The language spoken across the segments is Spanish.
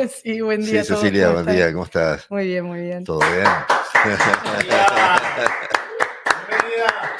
Sí, buen día a Sí, todos. Cecilia, ¿Cómo buen están? día, ¿cómo estás? Muy bien, muy bien. ¿Todo bien? Bienvenida.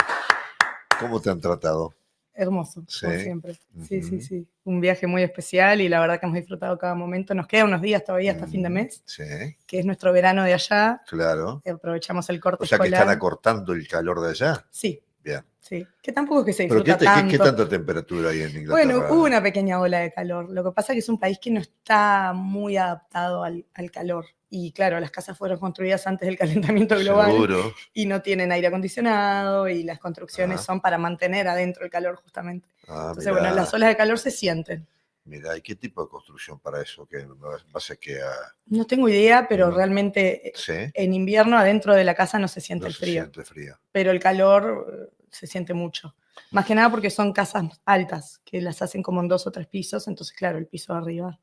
¿Cómo te han tratado? Hermoso, Sí. como siempre. Sí, sí, Ujú. sí. Un viaje muy especial y la verdad que hemos disfrutado cada momento. Nos quedan unos días todavía hasta fin de mes, Sí, que es nuestro verano de allá. claro. Aprovechamos el corte O sea que están escolar. acortando el calor de allá. Sí, Bien. sí. Que tampoco es que se ¿Pero disfruta qué tanto. tanta temperatura hay en Bueno, Inglaterra? hubo una pequeña ola de calor. Lo que pasa es que es un país que no está muy adaptado al calor. Y claro, las casas fueron construidas antes del calentamiento global Seguro. y no tienen aire acondicionado y las construcciones son para mantener adentro el calor justamente. Entonces, bueno, las olas de calor se sienten. Mira, ¿y qué tipo de construcción para eso? ¿Qué base que No tengo idea, pero No. realmente sí? en invierno adentro de la casa no se siente No el se frío, siente frío. pero el calor se siente mucho. Más que nada porque son casas altas, que las hacen como en 2 o 3 pisos, entonces claro, el piso de arriba.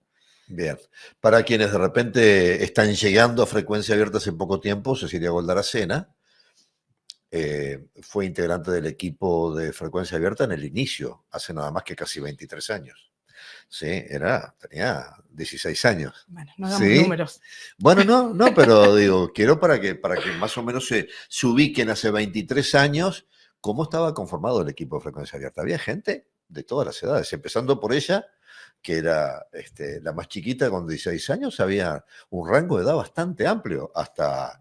Bien. Para quienes de repente están llegando a Frecuencia Abierta hace poco tiempo, Cecilia Goldaracena fue integrante del equipo de Frecuencia Abierta en el inicio, hace nada más que casi 23 años. Sí, tenía 16 años. Bueno, no hagamos ¿Sí? números. Bueno, no, pero digo, quiero para que más o menos se ubiquen hace 23 años cómo estaba conformado el equipo de Frecuencia Abierta. Había gente de todas las edades, empezando por ella, que era la más chiquita con 16 años, había un rango de edad bastante amplio, hasta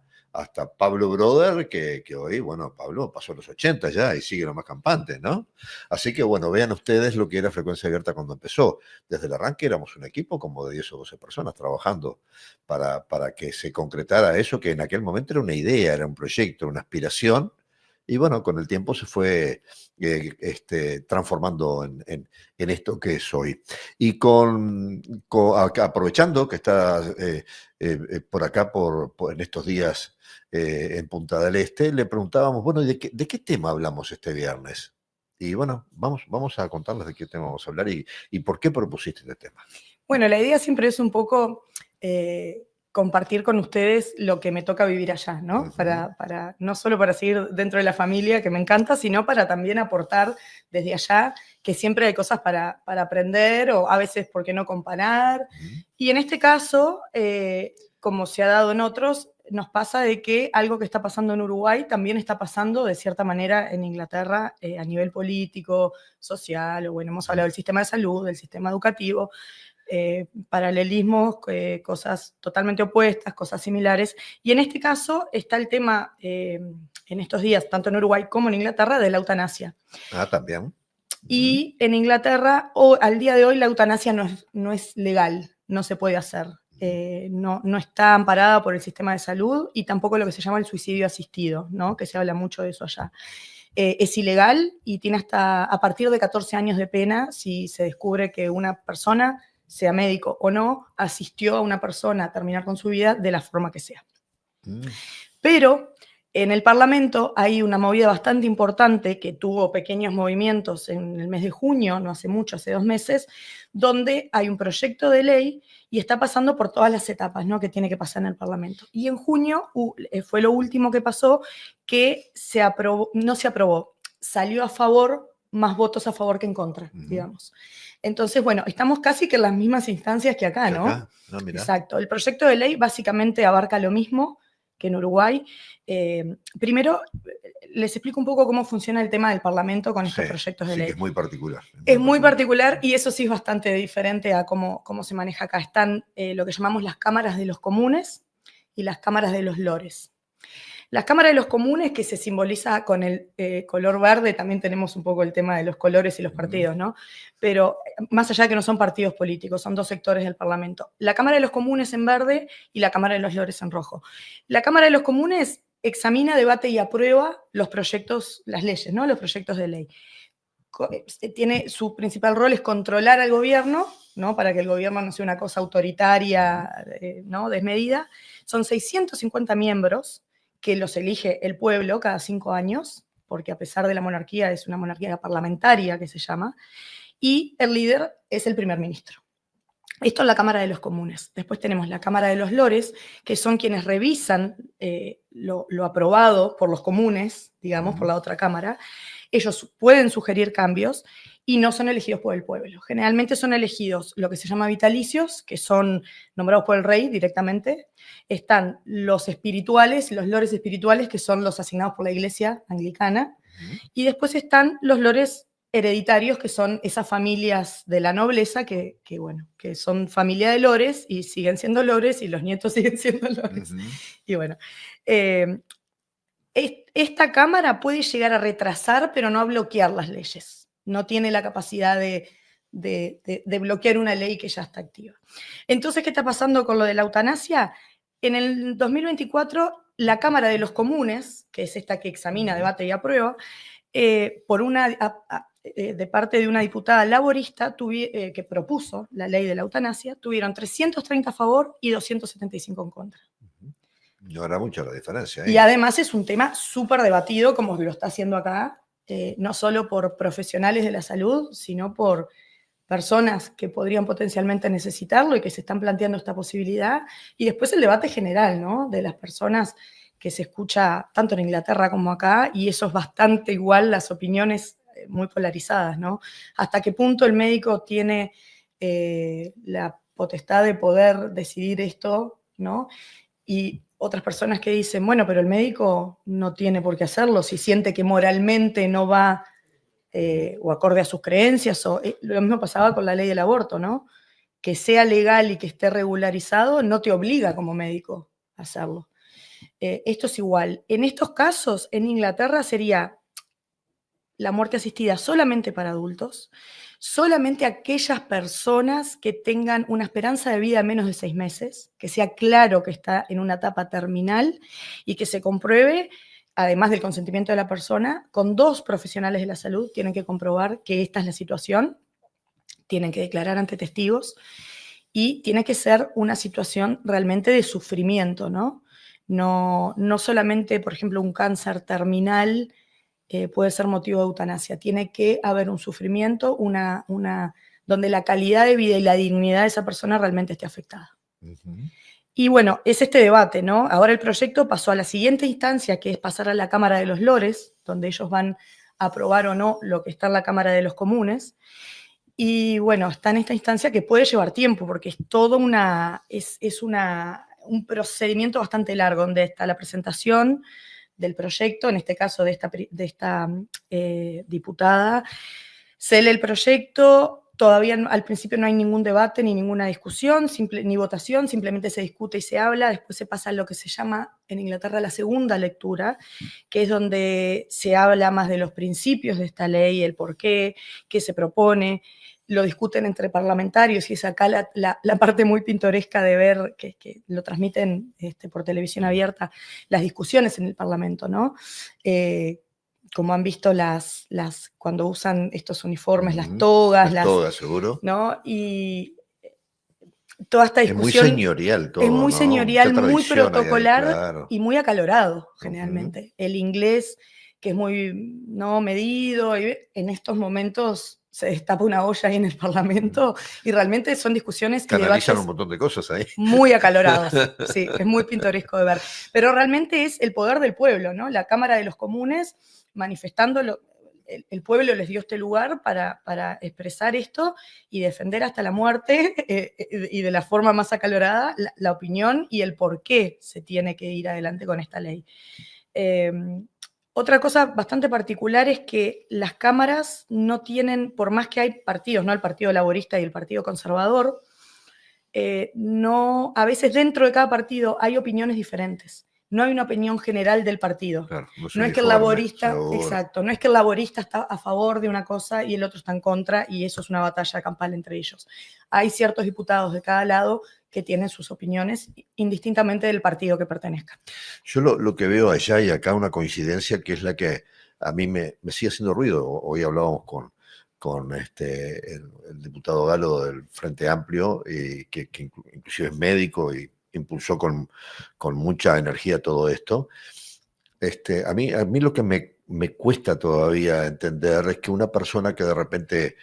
Pablo Broder, que hoy, bueno, Pablo pasó los 80 ya y sigue lo más campante, ¿no? Así que, bueno, vean ustedes lo que era Frecuencia Abierta cuando empezó. Desde el arranque éramos un equipo como de 10 o 12 personas trabajando para que se concretara eso, que en aquel momento era una idea, era un proyecto, una aspiración, y bueno, con el tiempo se fue transformando en esto que es hoy. Y aprovechando que está por acá, en estos días en Punta del Este, le preguntábamos, bueno, ¿de qué tema hablamos este viernes? Y bueno, vamos a contarles de qué tema vamos a hablar y por qué propusiste este tema. Bueno, la idea siempre es un poco compartir con ustedes lo que me toca vivir allá, ¿no? Ujú. Para no solo para seguir dentro de la familia, que me encanta, sino para también aportar desde allá, que siempre hay cosas para aprender o a veces, ¿por qué no comparar? Y en este caso, como se ha dado en otros, nos pasa de que algo que está pasando en Uruguay también está pasando de cierta manera en Inglaterra a nivel político, social, o bueno, hemos hablado del sistema de salud, del sistema educativo, paralelismos, cosas totalmente opuestas, cosas similares. Y en este caso está el tema, en estos días, tanto en Uruguay como en Inglaterra, de la eutanasia. También. Y en Inglaterra, al día de hoy, la eutanasia no es legal, no se puede hacer. No está amparada por el sistema de salud y tampoco lo que se llama el suicidio asistido, ¿no? Que se habla mucho de eso allá. Es ilegal y tiene hasta a partir de 14 años de pena si se descubre que una persona, sea médico o no, asistió a una persona a terminar con su vida de la forma que sea. Pero en el Parlamento hay una movida bastante importante que tuvo pequeños movimientos en el mes de junio, no hace mucho, hace 2 meses, donde hay un proyecto de ley y está pasando por todas las etapas, ¿no?, que tiene que pasar en el Parlamento. Y en junio fue lo último que pasó, que no se aprobó, salió a favor, más votos a favor que en contra, digamos. Entonces, bueno, estamos casi que en las mismas instancias que acá, ¿no? Mira. Exacto. El proyecto de ley básicamente abarca lo mismo que en Uruguay. Primero, les explico un poco cómo funciona el tema del Parlamento con estos proyectos de ley. Que es muy particular. Es muy particular y eso sí es bastante diferente a cómo se maneja acá. Están lo que llamamos las cámaras de los comunes y las cámaras de los lores. Las cámaras de los comunes, que se simboliza con el color verde, también tenemos un poco el tema de los colores y los partidos, ¿no? Pero más allá de que no son partidos políticos, son 2 sectores del Parlamento. La Cámara de los Comunes en verde y la Cámara de los Lores en rojo. La Cámara de los Comunes examina, debate y aprueba los proyectos, las leyes, ¿no? Los proyectos de ley. Su principal rol es controlar al gobierno, ¿no?, para que el gobierno no sea una cosa autoritaria, ¿no?, desmedida. Son 650 miembros que los elige el pueblo cada 5 años, porque a pesar de la monarquía es una monarquía parlamentaria que se llama, y el líder es el primer ministro. Esto es la Cámara de los Comunes. Después tenemos la Cámara de los Lores, que son quienes revisan lo aprobado por los comunes, digamos, por la otra Cámara. Ellos pueden sugerir cambios y no son elegidos por el pueblo. Generalmente son elegidos lo que se llama vitalicios, que son nombrados por el rey directamente. Están los espirituales, los lores espirituales, que son los asignados por la iglesia anglicana. Y después están los lores hereditarios, que son esas familias de la nobleza que son familia de lores y siguen siendo lores y los nietos siguen siendo lores. Y bueno, esta Cámara puede llegar a retrasar, pero no a bloquear las leyes. No tiene la capacidad de bloquear una ley que ya está activa. Entonces, ¿qué está pasando con lo de la eutanasia? En el 2024, la Cámara de los Comunes, que es esta que examina, debate y aprueba, de parte de una diputada laborista que propuso la ley de la eutanasia, tuvieron 330 a favor y 275 en contra. No era mucha la diferencia. Y además es un tema súper debatido, como lo está haciendo acá, no solo por profesionales de la salud, sino por personas que podrían potencialmente necesitarlo y que se están planteando esta posibilidad. Y después el debate general, ¿no? De las personas que se escucha tanto en Inglaterra como acá, y eso es bastante igual, las opiniones muy polarizadas, ¿no? Hasta qué punto el médico tiene la potestad de poder decidir esto, ¿no? Y otras personas que dicen, bueno, pero el médico no tiene por qué hacerlo si siente que moralmente no va o acorde a sus creencias. Lo mismo pasaba con la ley del aborto, ¿no? Que sea legal y que esté regularizado no te obliga como médico a hacerlo. Esto es igual. En estos casos, en Inglaterra sería la muerte asistida solamente para adultos, solamente aquellas personas que tengan una esperanza de vida menos de 6 meses, que sea claro que está en una etapa terminal y que se compruebe, además del consentimiento de la persona, con 2 profesionales de la salud tienen que comprobar que esta es la situación, tienen que declarar ante testigos y tiene que ser una situación realmente de sufrimiento, ¿no? No solamente, por ejemplo, un cáncer terminal puede ser motivo de eutanasia. Tiene que haber un sufrimiento, donde la calidad de vida y la dignidad de esa persona realmente esté afectada. Y bueno, es este debate, ¿no? Ahora el proyecto pasó a la siguiente instancia, que es pasar a la Cámara de los Lores, donde ellos van a aprobar o no lo que está en la Cámara de los Comunes. Y bueno, está en esta instancia que puede llevar tiempo, porque es todo un procedimiento bastante largo, donde está la presentación del proyecto, en este caso de esta diputada. Se lee el proyecto, todavía al principio no hay ningún debate ni ninguna discusión, ni votación, simplemente se discute y se habla, después se pasa a lo que se llama en Inglaterra la segunda lectura, que es donde se habla más de los principios de esta ley, el por qué se propone, lo discuten entre parlamentarios y es acá la parte muy pintoresca de ver que lo transmiten por televisión abierta, las discusiones en el Parlamento, ¿no? Como han visto cuando usan estos uniformes, las togas. Las togas, seguro. ¿No? Y toda esta discusión. Es muy señorial todo, es muy ¿no? señorial, muy protocolar ahí, claro. y muy acalorado, generalmente. El inglés, que es muy no medido, y en estos momentos se destapa una olla ahí en el Parlamento y realmente son discusiones y analizan debates un montón de cosas ahí. Muy acalorados, sí, es muy pintoresco de ver. Pero realmente es el poder del pueblo, ¿no? La Cámara de los Comunes manifestando, el pueblo les dio este lugar para expresar esto y defender hasta la muerte y de la forma más acalorada la opinión y el por qué se tiene que ir adelante con esta ley. Otra cosa bastante particular es que las cámaras no tienen, por más que hay partidos, ¿no? El Partido Laborista y el Partido Conservador, a veces dentro de cada partido hay opiniones diferentes. No hay una opinión general del partido. Claro, no es que el laborista, exacto, no es que el laborista está a favor de una cosa y el otro está en contra y eso es una batalla campal entre ellos. Hay ciertos diputados de cada lado que tienen sus opiniones indistintamente del partido que pertenezcan. Yo lo que veo allá y acá una coincidencia que es la que a mí me sigue haciendo ruido. Hoy hablábamos con el diputado Galo del Frente Amplio, que inclusive es médico y impulsó con mucha energía todo esto. A mí lo que me cuesta todavía entender es que una persona que de repente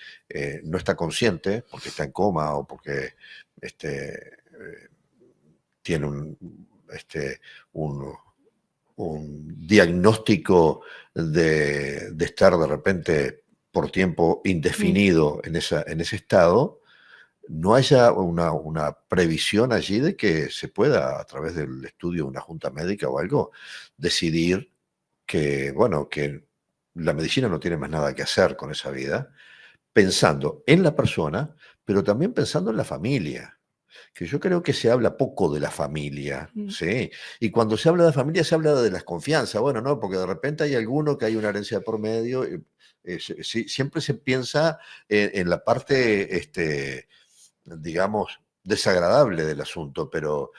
no está consciente, porque está en coma o porque tiene un diagnóstico de estar de repente por tiempo indefinido en ese estado, no haya una previsión allí de que se pueda, a través del estudio de una junta médica o algo, decidir que, bueno, que la medicina no tiene más nada que hacer con esa vida, pensando en la persona, pero también pensando en la familia, que yo creo que se habla poco de la familia, ¿sí? Y cuando se habla de familia se habla de la desconfianza, bueno, ¿no? Porque de repente hay alguno que hay una herencia por medio, siempre se piensa en la parte, digamos, desagradable del asunto, pero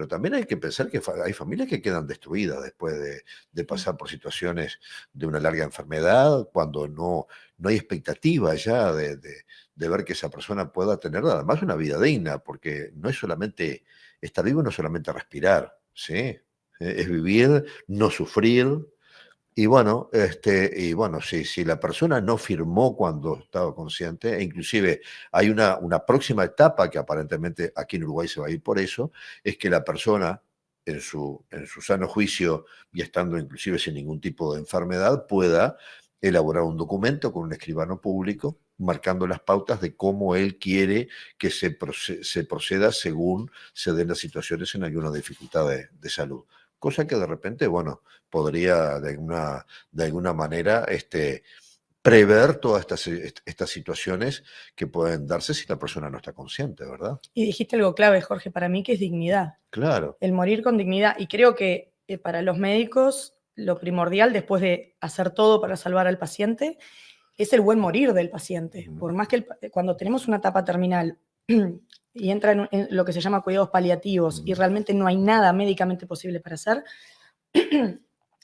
también hay que pensar que hay familias que quedan destruidas después de pasar por situaciones de una larga enfermedad, cuando no hay expectativa ya de ver que esa persona pueda tener además una vida digna, porque no es solamente estar vivo, no es solamente respirar, ¿sí? Es vivir, no sufrir, y bueno, si la persona no firmó cuando estaba consciente, e inclusive hay una próxima etapa que aparentemente aquí en Uruguay se va a ir por eso, es que la persona en su sano juicio y estando inclusive sin ningún tipo de enfermedad pueda elaborar un documento con un escribano público marcando las pautas de cómo él quiere que se proceda según se den las situaciones en alguna dificultad de salud. Cosa que de repente, bueno, podría de alguna manera prever todas estas situaciones que pueden darse si la persona no está consciente, ¿verdad? Y dijiste algo clave, Jorge, para mí, que es dignidad. Claro. El morir con dignidad. Y creo que para los médicos lo primordial, después de hacer todo para salvar al paciente, es el buen morir del paciente. Por más que cuando tenemos una etapa terminal y entra en lo que se llama cuidados paliativos y realmente no hay nada médicamente posible para hacer,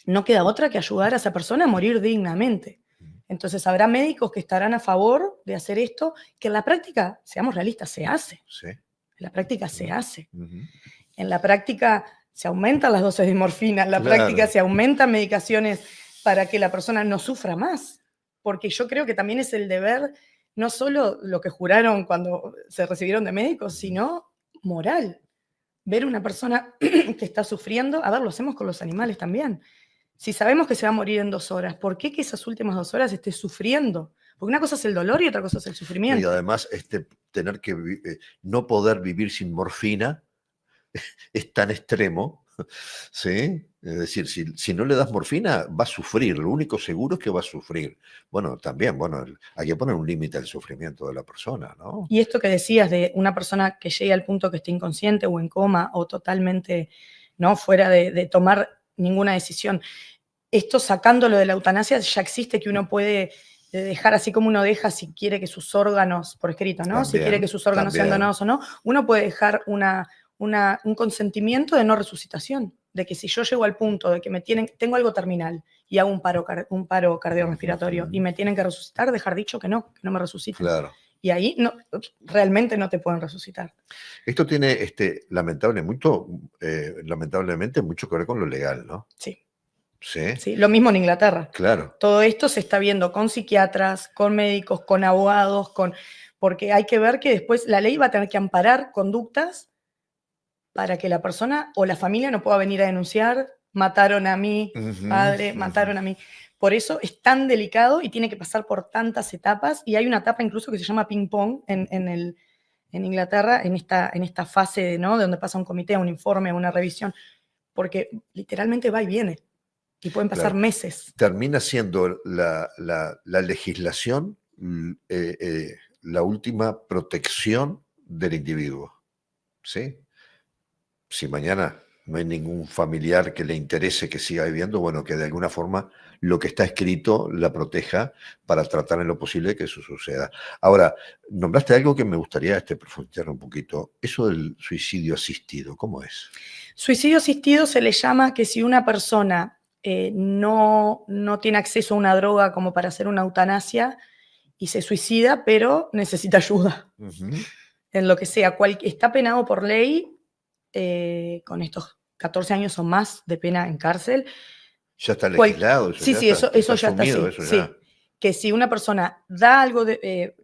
no queda otra que ayudar a esa persona a morir dignamente. Entonces habrá médicos que estarán a favor de hacer esto, que en la práctica, seamos realistas, se hace. Sí. En la práctica se hace. En la práctica se aumentan las dosis de morfina, en la práctica se aumentan medicaciones para que la persona no sufra más. Porque yo creo que también es el deber, no solo lo que juraron cuando se recibieron de médicos, sino moral. Ver una persona que está sufriendo, a ver, lo hacemos con los animales también. Si sabemos que se va a morir en 2 horas, ¿por qué que esas últimas 2 horas esté sufriendo? Porque una cosa es el dolor y otra cosa es el sufrimiento. Y además, tener que no poder vivir sin morfina es tan extremo, ¿sí? Es decir, si no le das morfina, va a sufrir. Lo único seguro es que va a sufrir. Bueno, también, bueno, hay que poner un límite al sufrimiento de la persona, ¿no? Y esto que decías de una persona que llegue al punto que esté inconsciente o en coma o totalmente, ¿no?, fuera de tomar ninguna decisión. Esto, sacándolo de la eutanasia, ya existe, que uno puede dejar, así como uno deja si quiere que sus órganos, por escrito, ¿no? También, si quiere que sus órganos sean donados o no, uno puede dejar un consentimiento de no resucitación, de que si yo llego al punto de que tengo algo terminal y hago un paro cardiorrespiratorio y me tienen que resucitar, dejar dicho que no me resuciten. Claro. Y ahí realmente no te pueden resucitar. Esto tiene lamentablemente mucho que ver con lo legal, ¿no? Sí. Sí. Sí, lo mismo en Inglaterra. Claro. Todo esto se está viendo con psiquiatras, con médicos, con abogados, porque hay que ver que después la ley va a tener que amparar conductas para que la persona o la familia no pueda venir a denunciar: mataron a mi padre, mataron a mí. Por eso es tan delicado y tiene que pasar por tantas etapas, y hay una etapa incluso que se llama ping-pong en Inglaterra, en esta fase, ¿no?, de donde pasa un comité, un informe, una revisión, porque literalmente va y viene. Y pueden pasar meses. Termina siendo la legislación la última protección del individuo, ¿sí? Si mañana no hay ningún familiar que le interese que siga viviendo, bueno, que de alguna forma lo que está escrito la proteja para tratar en lo posible que eso suceda. Ahora, nombraste algo que me gustaría profundizar un poquito. Eso del suicidio asistido, ¿cómo es? Suicidio asistido se le llama que si una persona no tiene acceso a una droga como para hacer una eutanasia y se suicida, pero necesita ayuda. En lo que sea, está penado por ley con estos 14 años o más de pena en cárcel. Ya está legislado. Sí, eso ya está así. Sí. Que si una persona da algo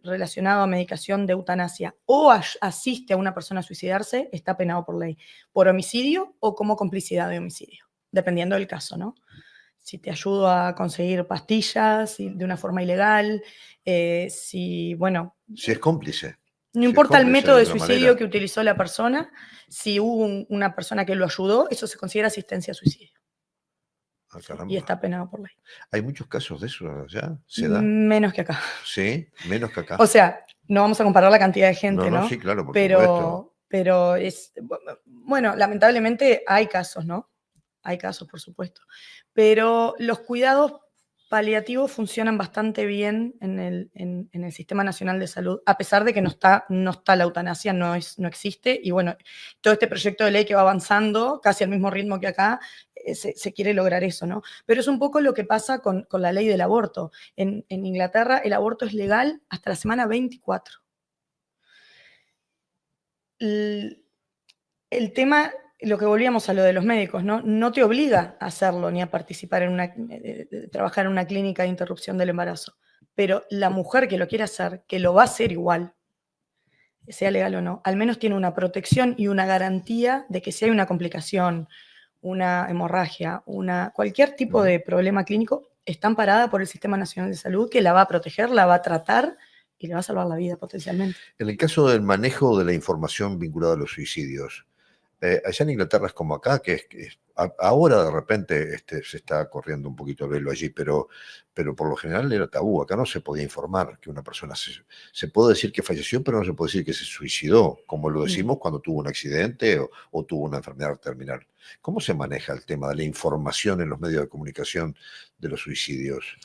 relacionado a medicación de eutanasia o asiste a una persona a suicidarse, está penado por ley, por homicidio o como complicidad de homicidio, dependiendo del caso, ¿no? si te ayudo a conseguir pastillas de una forma ilegal, bueno, Si es cómplice. no Si es importa el cómplice método de alguna suicidio manera. que utilizó la persona, si hubo una persona que lo ayudó, eso se considera asistencia a suicidio. Ah, Sí, caramba. y está penado por ley. ¿Hay muchos casos de eso allá? ¿Se da? Menos que acá. Sí, menos que acá. O sea, no vamos a comparar la cantidad de gente, No, ¿no? sí, claro, por supuesto. Pero bueno, lamentablemente hay casos, ¿no? Hay casos, por supuesto. Pero los cuidados paliativos funcionan bastante bien en el Sistema Nacional de Salud, a pesar de que no está la eutanasia, no existe. Y bueno, todo este proyecto de ley que va avanzando, casi al mismo ritmo que acá, se quiere lograr eso, ¿no? Pero es un poco lo que pasa con la ley del aborto. En Inglaterra el aborto es legal hasta la semana 24. El tema, lo que volvíamos a lo de los médicos, ¿no? No te obliga a hacerlo ni a participar trabajar en una clínica de interrupción del embarazo. Pero la mujer que lo quiere hacer, que lo va a hacer igual, sea legal o no, al menos tiene una protección y una garantía de que si hay una complicación, una hemorragia, cualquier tipo de problema clínico, está amparada por el Sistema Nacional de Salud, que la va a proteger, la va a tratar y le va a salvar la vida potencialmente. En el caso del manejo de la información vinculada a los suicidios, allá en Inglaterra es como acá, ahora de repente se está corriendo un poquito el velo allí, pero por lo general era tabú. Acá no se podía informar que una persona se puede decir que falleció, pero no se puede decir que se suicidó, como lo decimos cuando tuvo un accidente o tuvo una enfermedad terminal. ¿Cómo se maneja el tema de la información en los medios de comunicación de los suicidios?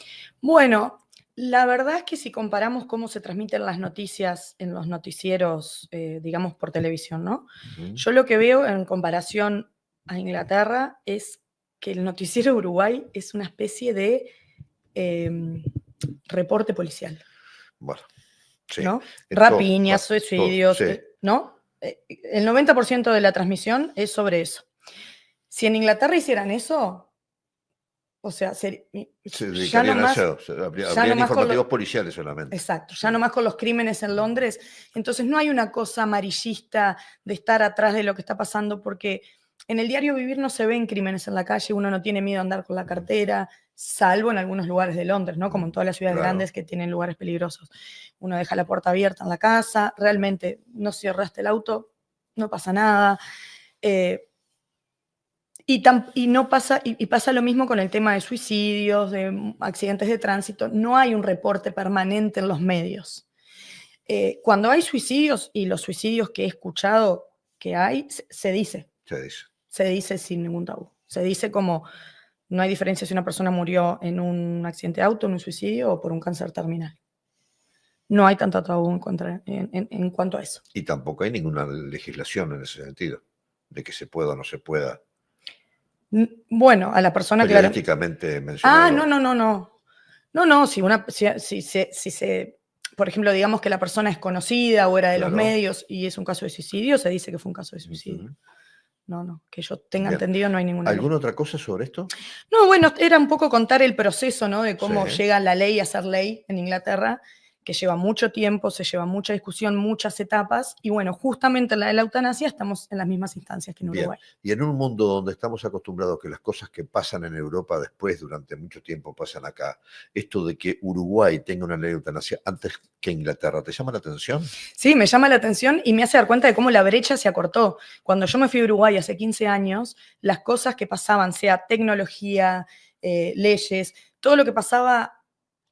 Bueno, la verdad es que si comparamos cómo se transmiten las noticias en los noticieros, digamos, por televisión, ¿no? Yo lo que veo en comparación a Inglaterra es que el noticiero de Uruguay es una especie de reporte policial, Bueno, sí. ¿no? Rapiñas, suicidios, sí. ¿no? El 90% de la transmisión es sobre eso. Si en Inglaterra hicieran eso, o sea, Se ya dedicarían nomás, a eso. Habrían informativos policiales solamente. exacto, ya nomás con los crímenes en Londres. Entonces no hay una cosa amarillista de estar atrás de lo que está pasando, porque en el diario vivir no se ven crímenes en la calle, uno no tiene miedo a andar con la cartera, salvo en algunos lugares de Londres, ¿no? Como en todas las ciudades Claro. grandes que tienen lugares peligrosos. Uno deja la puerta abierta en la casa, realmente no cerraste el auto, no pasa nada. Y no pasa, y pasa lo mismo con el tema de suicidios, de accidentes de tránsito. No hay un reporte permanente en los medios. Cuando hay suicidios, y los suicidios que he escuchado que hay, se dice. Se dice sin ningún tabú. Se dice como, no hay diferencia si una persona murió en un accidente de auto, en un suicidio o por un cáncer terminal. No hay tanto tabú en cuanto a eso. Y tampoco hay ninguna legislación en ese sentido, de que se pueda o no se pueda. Bueno, a la persona, claro. Periodísticamente mencionado. No, por ejemplo, digamos que la persona es conocida o era de los medios y es un caso de suicidio, se dice que fue un caso de suicidio. No, que yo tenga entendido no hay ninguna ley. ¿Alguna otra cosa sobre esto? No, bueno, era un poco contar el proceso, ¿no? De cómo llega la ley a ser ley en Inglaterra, que lleva mucho tiempo, se lleva mucha discusión, muchas etapas, y bueno, justamente en la de la eutanasia estamos en las mismas instancias que en Uruguay. Y en un mundo donde estamos acostumbrados a que las cosas que pasan en Europa después, durante mucho tiempo, pasan acá, esto de que Uruguay tenga una ley de eutanasia antes que Inglaterra, ¿te llama la atención? Sí, me llama la atención y me hace dar cuenta de cómo la brecha se acortó. Cuando yo me fui a Uruguay hace 15 años, las cosas que pasaban, sea tecnología, leyes, todo lo que pasaba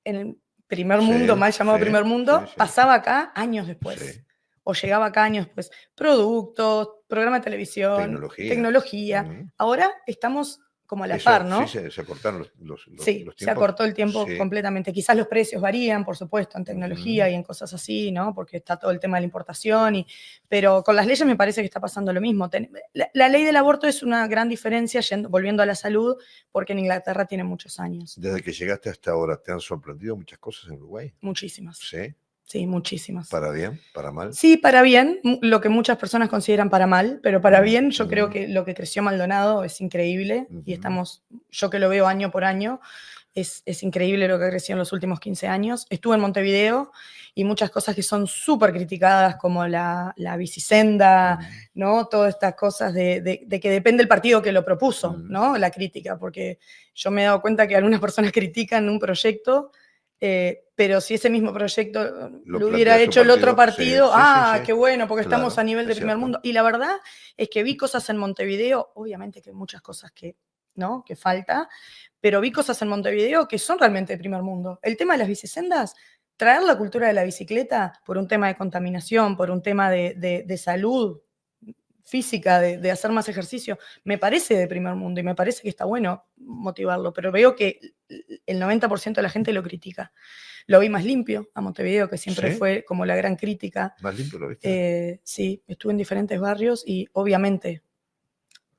en el primer mundo, mal llamado primer mundo, pasaba acá años después. O llegaba acá años después. Productos, programa de televisión, tecnología. Ahora estamos como a la par, ¿no? Sí, se acortaron los tiempos. Se acortó el tiempo completamente. Quizás los precios varían, por supuesto, en tecnología y en cosas así, ¿no? Porque está todo el tema de la importación. Pero con las leyes me parece que está pasando lo mismo. La ley del aborto es una gran diferencia, volviendo a la salud, porque en Inglaterra tiene muchos años. Desde que llegaste hasta ahora, ¿te han sorprendido muchas cosas en Uruguay? Muchísimas. ¿Sí? Sí, muchísimas. ¿Para bien? ¿Para mal? Sí, para bien, lo que muchas personas consideran para mal, pero para bien creo que lo que creció Maldonado es increíble y yo que lo veo año por año, es increíble lo que ha crecido en los últimos 15 años. Estuve en Montevideo y muchas cosas que son súper criticadas, como la bicisenda, ¿no? Todas estas cosas de que depende del partido que lo propuso, ¿no? La crítica, porque yo me he dado cuenta que algunas personas critican un proyecto, pero si ese mismo proyecto lo hubiera plantea su hecho el otro partido, partido, sí. qué bueno, porque Claro, estamos a nivel de es primer cierto. mundo. Y la verdad es que vi cosas en Montevideo, obviamente que hay muchas cosas que, ¿no? que falta, pero vi cosas en Montevideo que son realmente de primer mundo. El tema de las bicisendas, traer la cultura de la bicicleta por un tema de contaminación, por un tema de salud física, de hacer más ejercicio, me parece de primer mundo y me parece que está bueno motivarlo, pero veo que el 90% de la gente lo critica. Lo vi más limpio a Montevideo, que siempre ¿Sí? fue como la gran crítica. Más limpio lo viste. Sí, estuve en diferentes barrios y obviamente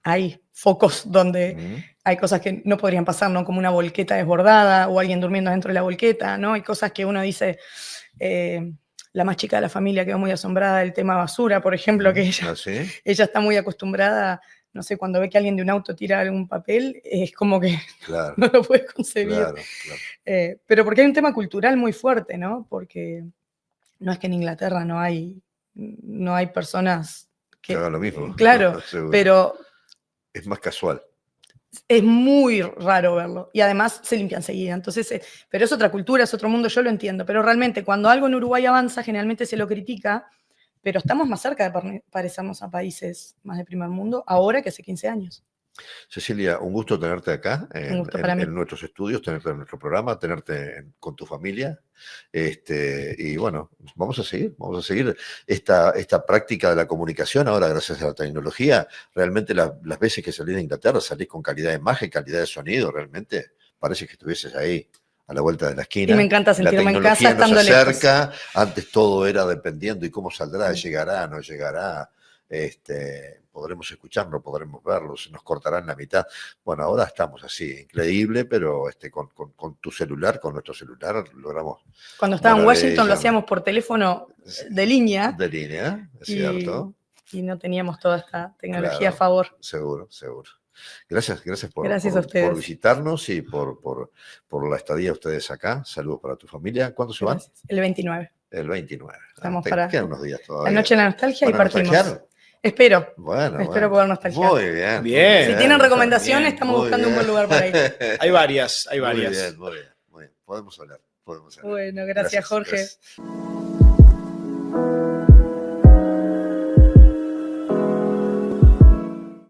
hay focos donde hay cosas que no podrían pasar, ¿no? Como una volqueta desbordada o alguien durmiendo dentro de la volqueta, ¿no? Hay cosas que uno dice, la más chica de la familia quedó muy asombrada del tema basura, por ejemplo, que ella, ¿Ah, sí? ella está muy acostumbrada, no sé, cuando ve que alguien de un auto tira algún papel, es como que Claro, no lo puede concebir. claro. Pero porque hay un tema cultural muy fuerte, ¿no? Porque no es que en Inglaterra no hay personas Que hagan lo mismo. Claro, Seguro. pero Es más casual. es muy raro verlo. Y además se limpian enseguida. Entonces, pero es otra cultura, es otro mundo, yo lo entiendo. Pero realmente cuando algo en Uruguay avanza, generalmente se lo critica, pero estamos más cerca de parecernos a países más de primer mundo ahora que hace 15 años. Cecilia, un gusto tenerte acá Un gusto para mí. en nuestros estudios, tenerte en nuestro programa, tenerte con tu familia. Y bueno, vamos a seguir esta práctica de la comunicación ahora gracias a la tecnología. Realmente las veces que salís de Inglaterra salís con calidad de imagen, calidad de sonido, realmente parece que estuvieses ahí a la vuelta de la esquina. Y me encanta sentirme en casa La tecnología nos estando acerca, antes todo era dependiendo y cómo saldrá, llegará, no llegará. Podremos escucharlo, podremos verlo, se nos cortará en la mitad. Bueno, ahora estamos así, increíble, pero con tu celular, con nuestro celular, logramos. Cuando estaba en Washington lo maravillas. Hacíamos por teléfono de línea. De línea, es cierto. Y no teníamos toda esta tecnología Claro, a favor. Seguro. Gracias Gracias a ustedes. por visitarnos y por la estadía de ustedes acá. Saludos para tu familia. ¿Cuándo se van? El 29. El 29. Estamos para quedan unos días todavía. La noche de la nostalgia y partimos. ¿Nostalgiar? Espero. Bueno, Espero poder nostalgiar. Muy bien. Bien. Si tienen recomendaciones, bien, estamos buscando un buen lugar para ir. Hay varias. Muy bien. Podemos hablar. Bueno, gracias, Jorge. Gracias.